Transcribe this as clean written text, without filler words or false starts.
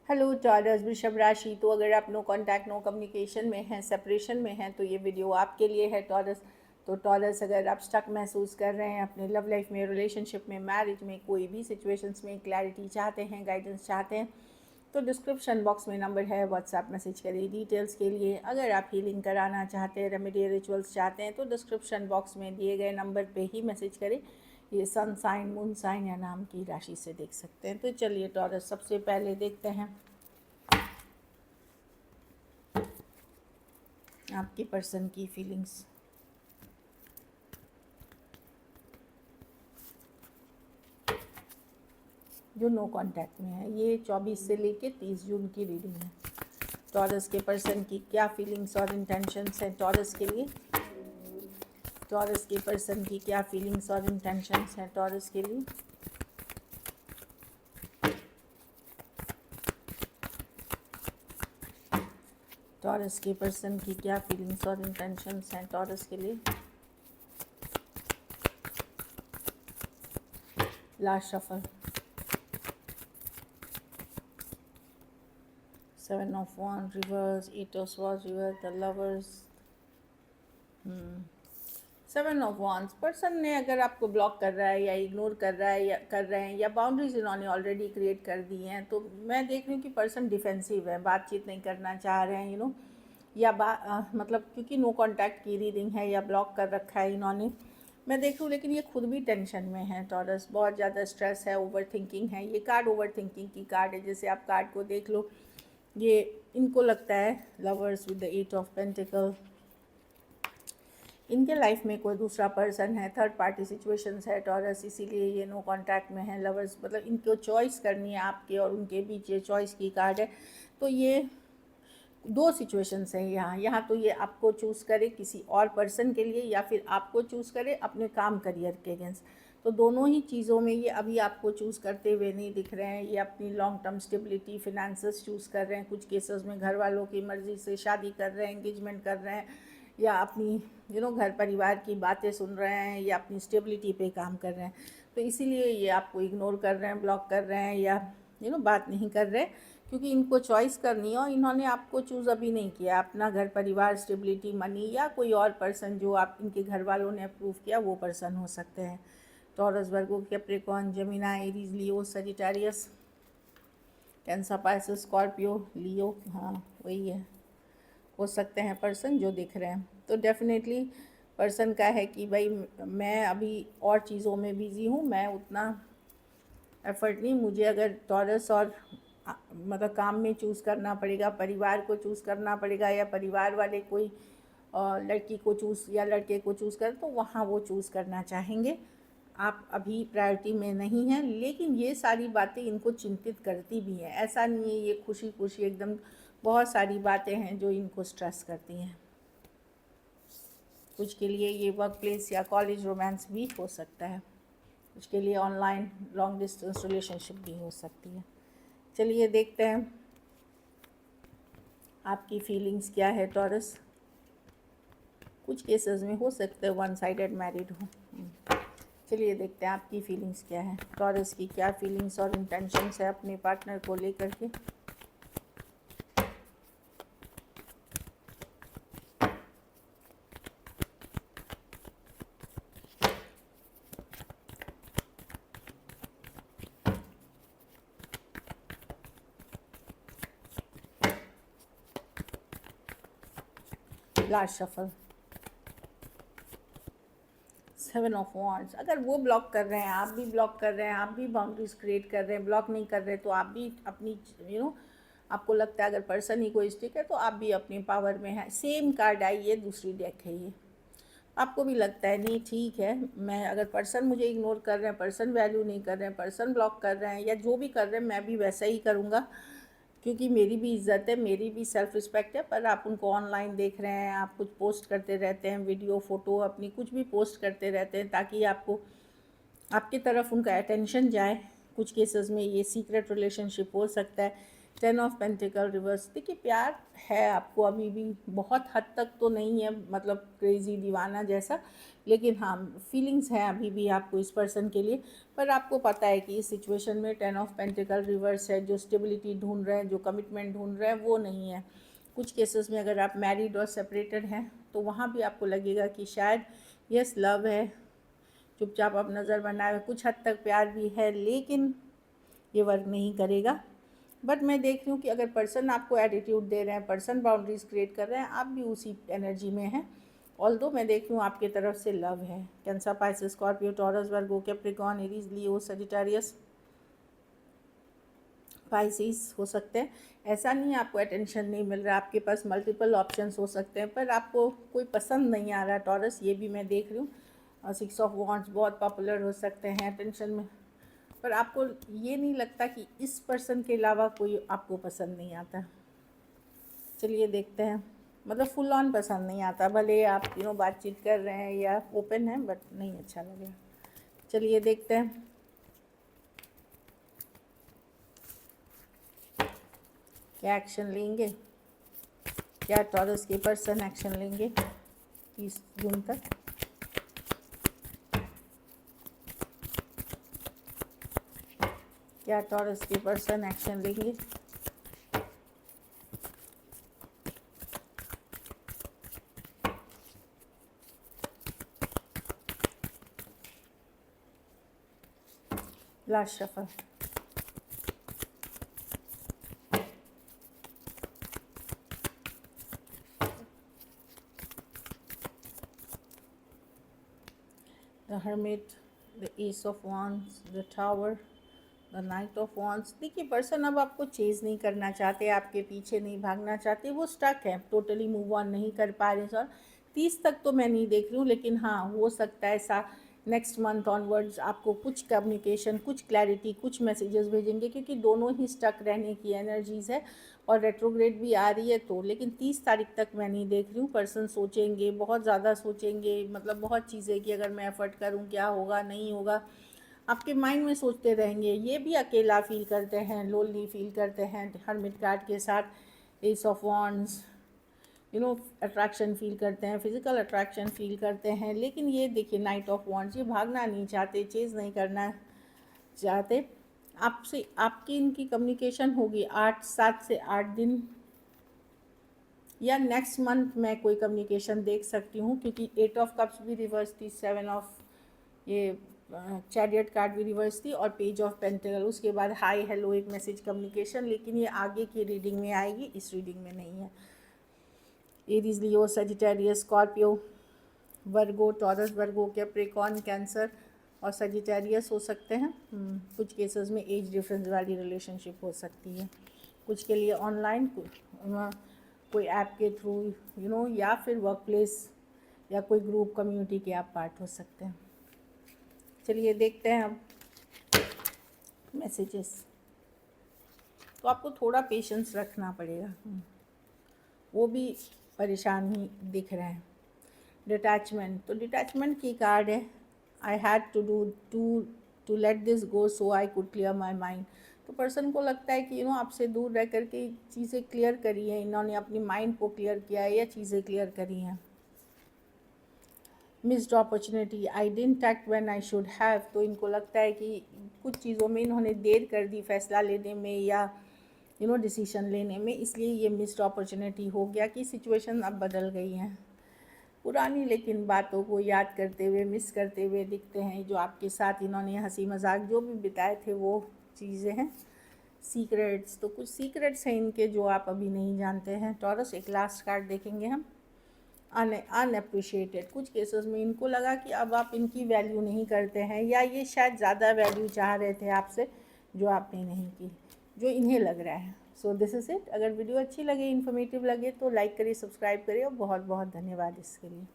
Hello taurus वृषभ राशि। तो अगर आप नो कांटेक्ट नो कम्युनिकेशन में हैं, सेपरेशन में हैं, तो ये वीडियो आपके लिए है टॉरस। तो टॉरस, अगर आप स्टक महसूस कर रहे हैं अपने लव लाइफ में, रिलेशनशिप में, मैरिज में, कोई भी सिचुएशंस में क्लैरिटी चाहते हैं, गाइडेंस चाहते हैं, तो डिस्क्रिप्शन बॉक्स में नंबर है, व्हाट्सएप मैसेज करिए डिटेल्स के लिए। अगर आप हीलिंग कराना चाहते हैं, रेमेडी रिचुअल्स चाहते हैं, तो डिस्क्रिप्शन बॉक्स में दिए गए नंबर पे ही मैसेज करें। ये सन साइन, मून साइन या नाम की राशि से देख सकते हैं। तो चलिए टॉरस, सबसे पहले देखते हैं आपके पर्सन की फीलिंग्स। जो नो कांटेक्ट में है, ये 24 से लेके 30 जून की रीडिंग है। टॉरस के पर्सन की क्या फीलिंग्स और इंटेंशंस हैं टॉरस के लिए? टॉरस के पर्सन की क्या फीलिंग्स और इंटेंशंस हैं टॉरस के लिए? टॉरस के पर्सन की क्या फीलिंग्स और इंटेंशंस हैं टॉरस के लिए? Last shuffle, 7 of Wands reverse, 8 of Swords reverse, the Lovers। 7 of Wands, person ने अगर आपको ब्लॉक कर रहा है या इग्नोर कर रहा है या कर रहे हैं, या बाउंड्रीज इन्होंने ऑलरेडी क्रिएट कर दी हैं, तो मैं देख रही हूँ कि पर्सन डिफेंसिव है, बातचीत नहीं करना चाह रहे हैं, या मतलब क्योंकि नो कांटेक्ट की रीडिंग है, या ब्लॉक कर रखा है इन्होंने, मैं देख रही हूँ। लेकिन ये खुद भी टेंशन में है टॉरस, बहुत ज़्यादा स्ट्रेस है, ओवर थिंकिंग है। ये कार्ड ओवर थिंकिंग की कार्ड है। जैसे आप कार्ड को देख लो, ये इनको लगता है, lovers with the 8 of pentacle, इनके लाइफ में कोई दूसरा पर्सन है, थर्ड पार्टी सिचुएशंस है टॉरस, इसीलिए ये नो कांटेक्ट में है। लवर्स मतलब इनको चॉइस करनी है आपके और उनके बीच, ये चॉइस की कार्ड है। तो ये दो सिचुएशंस हैं यहाँ तो ये आपको चूज़ करे किसी और पर्सन के लिए, या फिर आपको चूज़ करे अपने काम करियर के अगेंस्ट। तो दोनों ही चीज़ों में ये अभी आपको चूज़ करते हुए नहीं दिख रहे हैं। ये अपनी long term stability, finances choose कर रहे हैं। कुछ केसेस में घर वालों की मर्ज़ी से शादी कर रहे हैं, एंगेजमेंट कर रहे हैं, या अपनी घर परिवार की बातें सुन रहे हैं, या अपनी स्टेबिलिटी पे काम कर रहे हैं। तो इसीलिए ये आपको इग्नोर कर रहे हैं, ब्लॉक कर रहे हैं, या बात नहीं कर रहे, क्योंकि इनको चॉइस करनी है और इन्होंने आपको चूज़ अभी नहीं किया। अपना घर परिवार, स्टेबिलिटी, मनी, या कोई और पर्सन जो आप इनके घर वालों ने अप्रूव किया, वो पर्सन हो सकते हैं। टॉरस, वर्गो, कैप्रिकॉर्न, जेमिनी, एरीज, लियो, सजिटेरियस, कैंसर, पाइसेस, स्कॉर्पियो, लियो, हाँ वही है, हो सकते हैं पर्सन जो दिख रहे हैं। तो डेफिनेटली पर्सन का है कि भाई मैं अभी और चीज़ों में बिज़ी हूँ, मैं उतना एफर्ट नहीं, मुझे अगर टॉरस और मतलब काम में चूज़ करना पड़ेगा, परिवार को चूज़ करना पड़ेगा, या परिवार वाले कोई लड़की को चूज़ या लड़के को चूज़ कर, तो वहाँ वो चूज़ करना चाहेंगे। आप अभी प्रायोरिटी में नहीं हैं। लेकिन ये सारी बातें इनको चिंतित करती भी हैं, ऐसा नहीं है ये खुशी खुशी एकदम, बहुत सारी बातें हैं जो इनको स्ट्रेस करती हैं। कुछ के लिए ये वर्क प्लेस या कॉलेज रोमांस भी हो सकता है, कुछ के लिए ऑनलाइन लॉन्ग डिस्टेंस रिलेशनशिप भी हो सकती है। चलिए देखते हैं आपकी फीलिंग्स क्या है टॉरस। कुछ केसेस में हो सकता है वन साइडेड मैरिड हो। चलिए देखते हैं आपकी फीलिंग्स क्या है टॉरस की, क्या फीलिंग्स और इंटेंशंस है अपने पार्टनर को लेकर के। Last shuffle, 7 of wands. अगर वो ब्लॉक कर रहे हैं, आप भी ब्लॉक कर रहे हैं, आप भी बाउंड्रीज क्रिएट कर रहे हैं, ब्लॉक नहीं कर रहे, तो आप भी अपनी आपको लगता है अगर पर्सन ही कोई स्टिक है, तो आप भी अपनी पावर में है। सेम कार्ड आई है, दूसरी डेक है ये। आपको भी लगता है नहीं ठीक है, मैं अगर पर्सन मुझे इग्नोर कर रहे हैं, पर्सन वैल्यू नहीं कर रहे हैं, पर्सन ब्लॉक कर रहे हैं, या जो भी कर रहे हैं, मैं भी वैसा ही करूँगा, क्योंकि मेरी भी इज़्ज़त है, मेरी भी सेल्फ रिस्पेक्ट है। पर आप उनको ऑनलाइन देख रहे हैं, आप कुछ पोस्ट करते रहते हैं, वीडियो, फ़ोटो अपनी कुछ भी पोस्ट करते रहते हैं, ताकि आपको आपकी तरफ उनका अटेंशन जाए। कुछ केसेस में ये सीक्रेट रिलेशनशिप हो सकता है, 10 ऑफ पेंटिकल रिवर्स। देखिए प्यार है आपको अभी भी, बहुत हद तक तो नहीं है मतलब क्रेज़ी दीवाना जैसा, लेकिन हाँ फीलिंग्स हैं अभी भी आपको इस पर्सन के लिए। पर आपको पता है कि इस सिचुएशन में 10 ऑफ पेंटिकल रिवर्स है, जो स्टेबिलिटी ढूंढ रहे हैं, जो कमिटमेंट ढूंढ रहे हैं वो नहीं है। कुछ केसेस में अगर आप मैरिड और सेपरेटेड हैं तो वहाँ भी आपको लगेगा कि शायद यस लव है, चुपचाप आप नज़र बनाए हुए, कुछ हद तक प्यार भी है, लेकिन ये वर्क नहीं करेगा। बट मैं देख रही हूँ कि अगर पर्सन आपको एटीट्यूड दे रहे हैं, पर्सन बाउंड्रीज क्रिएट कर रहे हैं, आप भी उसी एनर्जी में हैं। ऑल्दो मैं देख रही हूँ आपकी तरफ से लव है। कैंसर, पाइसेस, स्कॉर्पियो, टॉरस, वर्गो, कैप्रिकॉर्न, एरीज, लियो, सजिटेरियस, पाइसेस हो सकते हैं। ऐसा नहीं है आपको अटेंशन नहीं मिल रहा, आपके पास मल्टीपल ऑप्शंस हो सकते हैं, पर आपको कोई पसंद नहीं आ रहा टॉरस, ये भी मैं देख रही हूँ। 6 ऑफ वॉन्ड्स बहुत पॉपुलर हो सकते हैं अटेंशन में, पर आपको ये नहीं लगता कि इस पर्सन के अलावा कोई आपको पसंद नहीं आता। चलिए देखते हैं, मतलब फुल ऑन पसंद नहीं आता, भले आप बातचीत कर रहे हैं या ओपन है, बट नहीं अच्छा लगे। चलिए देखते हैं क्या एक्शन लेंगे, क्या टॉरस के पर्सन एक्शन लेंगे 30 जून तक। क्या टॉरस के पर्सन एक्शन लेंगे। Last shuffle. The hermit, the S of wands, the tower, the night of wands. देखिए पर्सन अब आपको चेज़ नहीं करना चाहते, आपके पीछे नहीं भागना चाहते, वो स्टक है, टोटली मूव ऑन नहीं कर पा रहे सर। 30 तक तो मैं नहीं देख रही हूँ, लेकिन हाँ हो सकता है नेक्स्ट मंथ ऑनवर्ड्स आपको कुछ कम्युनिकेशन, कुछ क्लैरिटी, कुछ मैसेजेस भेजेंगे, क्योंकि दोनों ही स्टक रहने की एनर्जीज़ है और रेट्रोग्रेड भी आ रही है तो। लेकिन 30 तारीख तक मैं नहीं देख रही हूँ। पर्सन सोचेंगे, बहुत ज़्यादा सोचेंगे, मतलब बहुत चीज़ें कि अगर मैं एफर्ट करूँ क्या होगा नहीं होगा, आपके माइंड में सोचते रहेंगे। ये भी अकेला फील करते हैं, लोनली फील करते हैं हर्मिट कार्ड के साथ। S of wands, attraction feel करते हैं, फिजिकल अट्रैक्शन फील करते हैं, लेकिन ये देखिए नाइट ऑफ वॉन्ड्स, ये भागना नहीं चाहते, चेज़ नहीं करना चाहते। आपसे आपकी इनकी कम्युनिकेशन होगी 7 से 8 दिन या नेक्स्ट मंथ में कोई कम्युनिकेशन देख सकती हूँ, क्योंकि 8 ऑफ कप्स भी रिवर्स थी, 7 ऑफ ये चैरियट कार्ड भी रिवर्स थी और पेज ऑफ पेंटिकल। उसके बाद हाई हेलो एक मैसेज कम्युनिकेशन, लेकिन ये आगे की रीडिंग में आएगी, इस रीडिंग में नहीं है। एरीज, लियो, सजिटेरियस, स्कॉर्पियो, वर्गो, टॉरस, वर्गो, कैप्रिकॉर्न, कैंसर और सजिटेरियस हो सकते हैं। कुछ केसेस में एज डिफरेंस वाली रिलेशनशिप हो सकती है, कुछ के लिए ऑनलाइन, कोई ऐप के थ्रू या फिर वर्क प्लेस या कोई ग्रुप कम्युनिटी के आप पार्ट हो सकते हैं। चलिए देखते हैं अब मैसेजेस। तो आपको थोड़ा पेशेंस रखना पड़ेगा, वो भी परेशान ही दिख रहे हैं। डिटैचमेंट, तो डिटैचमेंट की कार्ड है। I had to do to let this go so I could clear my mind. तो पर्सन को लगता है कि आपसे दूर रह कर के चीज़ें क्लियर करी हैं, इन्होंने अपनी माइंड को क्लियर किया है या चीज़ें क्लियर करी हैं। Missed opportunity, I didn't act when I should have. तो इनको लगता है कि कुछ चीज़ों में इन्होंने देर कर दी फैसला लेने में या डिसीजन लेने में, इसलिए ये मिस्ड अपॉर्चुनिटी हो गया कि सिचुएशन अब बदल गई हैं। पुरानी लेकिन बातों को याद करते हुए, मिस करते हुए दिखते हैं, जो आपके साथ इन्होंने हंसी मजाक जो भी बिताए थे वो चीज़ें हैं। सीक्रेट्स, तो कुछ सीक्रेट्स हैं इनके जो आप अभी नहीं जानते हैं। टॉरस, एक लास्ट कार्ड देखेंगे हम। अनअप्रिशिएटेड, कुछ केसेस में इनको लगा कि अब आप इनकी वैल्यू नहीं करते हैं, या ये शायद ज़्यादा वैल्यू चाह रहे थे आपसे जो आपने नहीं की, जो इन्हें लग रहा है। So this is it. अगर वीडियो अच्छी लगे, इन्फॉर्मेटिव लगे तो लाइक करिए, सब्सक्राइब करिए और बहुत बहुत धन्यवाद इसके लिए।